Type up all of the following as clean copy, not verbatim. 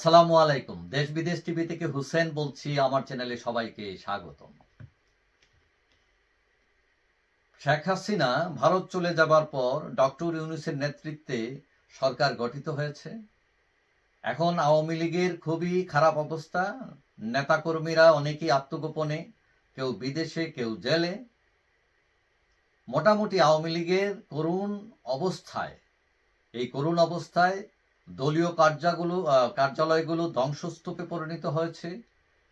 আসসালামু আলাইকুম। দেশ বিদেশ টিভি থেকে হুসেন বলছি। আমার চ্যানেলে সবাইকে স্বাগতম। শেখ হাসিনা ভারত চলে যাবার পর ডক্টর ইউনূসের নেতৃত্বে সরকার গঠিত হয়েছে। এখন আওয়ামী লীগের খুবই খারাপ অবস্থা। নেতাকর্মীরা অনেকেই আত্মগোপনে, কেউ বিদেশে, কেউ জেলে। মোটামুটি আওয়ামী লীগের করুণ অবস্থায়, এই করুণ অবস্থায় দলীয় কার্যালয়গুলো ধ্বংসস্তূপে পরিণত হয়েছে।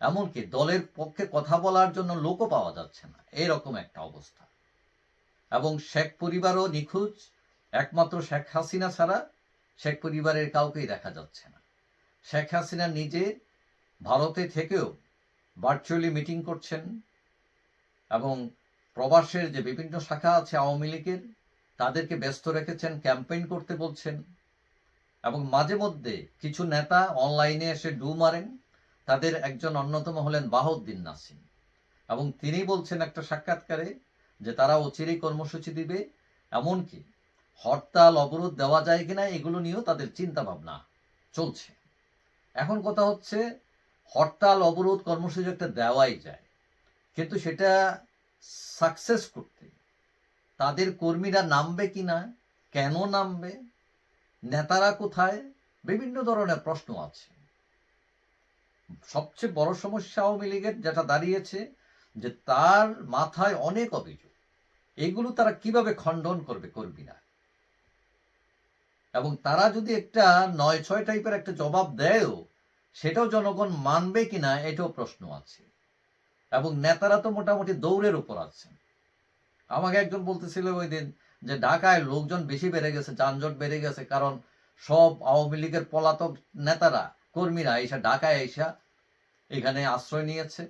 এমনকি দলের পক্ষে কথা বলার জন্য লোকও পাওয়া যাচ্ছে না, এরকম একটা অবস্থা। এবং শেখ পরিবারও নিখোঁজ। একমাত্র শেখ হাসিনা ছাড়া শেখ পরিবারের কাউকেই দেখা যাচ্ছে না। শেখ হাসিনা নিজে ভারতে থেকেও ভার্চুয়ালি মিটিং করছেন এবং প্রবাসের যে বিভিন্ন শাখা আছে আওয়ামী লীগের, তাদেরকে ব্যস্ত রেখেছেন, ক্যাম্পেইন করতে বলছেন। এবং মাঝে মধ্যে কিছু নেতা অনলাইনে এসে ডু মারেন। তাদের একজন অন্যতম হলেন বাহাউদ্দিন নাসিম, এবং তিনি বলছেন একটা সাক্ষাৎকারে যে তারা অচিরেই কর্মসূচি দিবে, এমনকি হরতাল অবরোধ দেওয়া যায় কিনা এগুলো নিয়েও তাদের চিন্তা ভাবনা চলছে। এখন কথা হচ্ছে, হরতাল অবরোধ কর্মসূচি একটা দেওয়াই যায়, কিন্তু সেটা সাকসেস করতে তাদের কর্মীরা নামবে কিনা, কেন নামবে, নেতারা কোথায়, বিভিন্ন ধরনের প্রশ্ন আছে। সবচেয়ে বড় সমস্যা আওয়ামী লীগের যেটা দাঁড়িয়েছে, যে তার মাথায় অনেক অভিযোগ। এগুলো তারা কিভাবে খণ্ডন করবে কর্মীরা, এবং তারা যদি একটা ৯-৬ টাইপের একটা জবাব দেয়ও, সেটাও জনগণ মানবে কিনা এটাও প্রশ্ন আছে। এবং নেতারা তো মোটামুটি দৌড়ের উপর আছেন। আমাকে একজন বলতেছিল ওই দিন যে ঢাকায় লোকজন বেশি বেড়ে গেছে, যানজট বেড়ে গেছে, কারণ সব আওয়ামী লীগের পলাতক নেতারা, কর্মীরা এসে ঢাকায় এসে এখানে আশ্রয় নিয়েছে,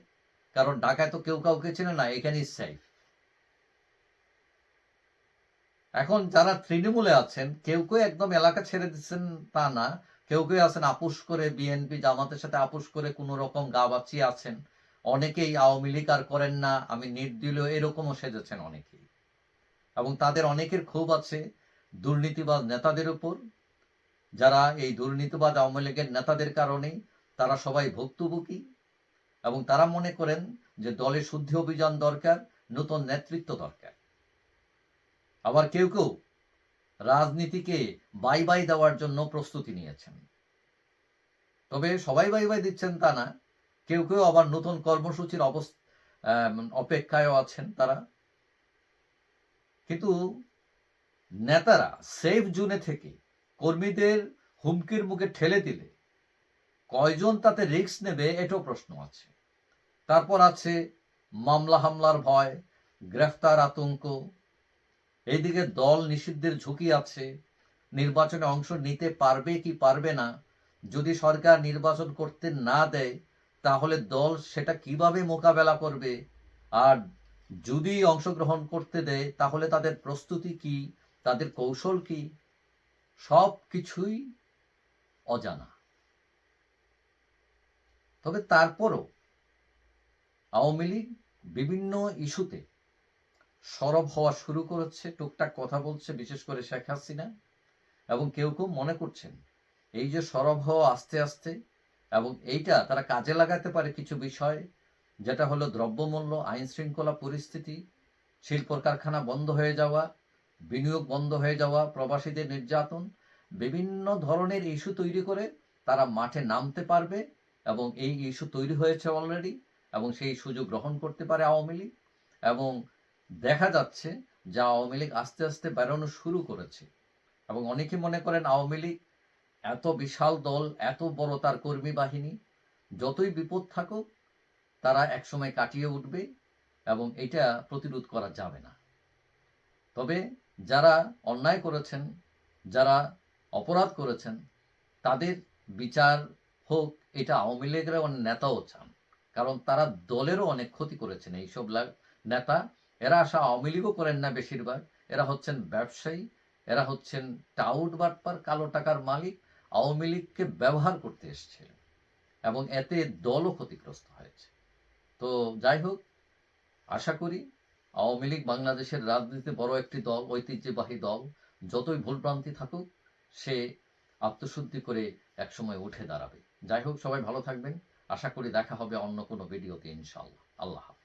কারণ ঢাকায় তো কেউ কাউকে চেনে না, এখানেই সেফ। এখন যারা তৃণমূলে আছেন, কেউ কেউ একদম এলাকা ছেড়ে দিচ্ছেন তা না, কেউ কেউ আছেন আপোষ করে, বিএনপি জামাতের সাথে আপোষ করে কোনো রকম গা বাঁচিয়ে আছেন। অনেকেই আওয়ামী লীগ আর করেন না, আমি নির্দলীয়, এরকমও সেজেছেন অনেকেই। এবং তাদের অনেকের ক্ষোভ আছে দুর্নীতিবাজ নেতাদের উপর, যারা এই দুর্নীতিবাজ আওয়ামী লীগের নেতাদের কারণেই তারা সবাই ভুক্তভোগী। এবং তারা মনে করেন যে দলে শুদ্ধি অভিযান দরকার, নতুন নেতৃত্ব দরকার। আবার কেউ কেউ রাজনীতিকে বাই বাই দেওয়ার জন্য প্রস্তুতি নিয়েছেন। তবে সবাই বাই বাই দিচ্ছেন তা না, কেউ কেউ আবার নতুন কর্মসূচির অপেক্ষায়ও আছেন তারা। কিন্তু নেতারা সেফ জোনে থেকে কর্মীদের হুমকির মুখে ঠেলে দিলে কয়জন তাতে রিস্ক নেবে, এটাও প্রশ্ন আছে। তারপর আছে মামলা হামলার ভয়, গ্রেফতার আতঙ্ক, এইদিকে দল নিষিদ্ধের ঝুঁকি আছে, নির্বাচনে অংশ নিতে পারবে কি পারবে না, যদি সরকার নির্বাচন করতে না দেয় তাহলে দল সেটা কিভাবে মোকাবেলা করবে, আর যদি অংশগ্রহণ করতে দেয় তাহলে তাদের প্রস্তুতি কি, তাদের কৌশল কি, সব কিছুই অজানা। তবে তারপরও আওয়ামী লীগ বিভিন্ন ইস্যুতে সরব হওয়া শুরু করেছে, টুকটাক কথা বলছে, বিশেষ করে শেখ হাসিনা। এবং কেউ কেউ মনে করছেন এই যে সরব হওয়া আস্তে আস্তে, এবং এইটা তারা কাজে লাগাতে পারে কিছু বিষয়, যেটা হলো দ্রব্যমূল্য, আইন শৃঙ্খলা পরিস্থিতি, শিল্প কারখানা বন্ধ হয়ে যাওয়া, বিনিয়োগ বন্ধ হয়ে যাওয়া, প্রবাসীদের নির্যাতন, বিভিন্ন ধরনের ইস্যু তৈরি করে তারা মাঠে নামতে পারবে। এবং এই ইস্যু তৈরি হয়েছে অলরেডি, এবং সেই সুযোগ গ্রহণ করতে পারে আওয়ামী লীগ। এবং দেখা যাচ্ছে যে আওয়ামী লীগ আস্তে আস্তে বেরোনো শুরু করেছে। এবং অনেকে মনে করেন আওয়ামী লীগ এত বিশাল দল, এত বড় তার কর্মী বাহিনী, যতই বিপদ থাকুক তারা একসময় কাটিয়ে উঠবে, এবং এটা প্রতিরোধ করা যাবে না। তবে যারা অন্যায় করেছেন, যারা অপরাধ করেছেন, তাদের বিচার হোক, এটা আওয়ামী লীগের অনেক নেতাও চান, কারণ তারা দলেরও অনেক ক্ষতি করেছেন এইসব নেতা। এরা আসা আওয়ামী লীগও করেন না বেশিরভাগ, এরা হচ্ছেন ব্যবসায়ী, এরা হচ্ছেন টাউট বাটপার, কালো টাকার মালিক, আওয়ামী লীগকে ব্যবহার করতে এসেছিল, এবং এতে দলও ক্ষতিগ্রস্ত হয়েছে। তো যাই হোক, আশা করি আওয়ামী লীগ বাংলাদেশের রাজনীতিতে বড় একটি দল, ঐতিহ্যবাহী দল। যতই ভুলভ্রান্তি থাকুক, সে আত্মশুদ্ধি করে একসময় উঠে দাঁড়াবে। যাই হোক, সবাই ভালো থাকবেন। আশা করি দেখা হবে অন্য কোনো ভিডিওতে ইনশাআল্লাহ। আল্লাহ হাফেজ।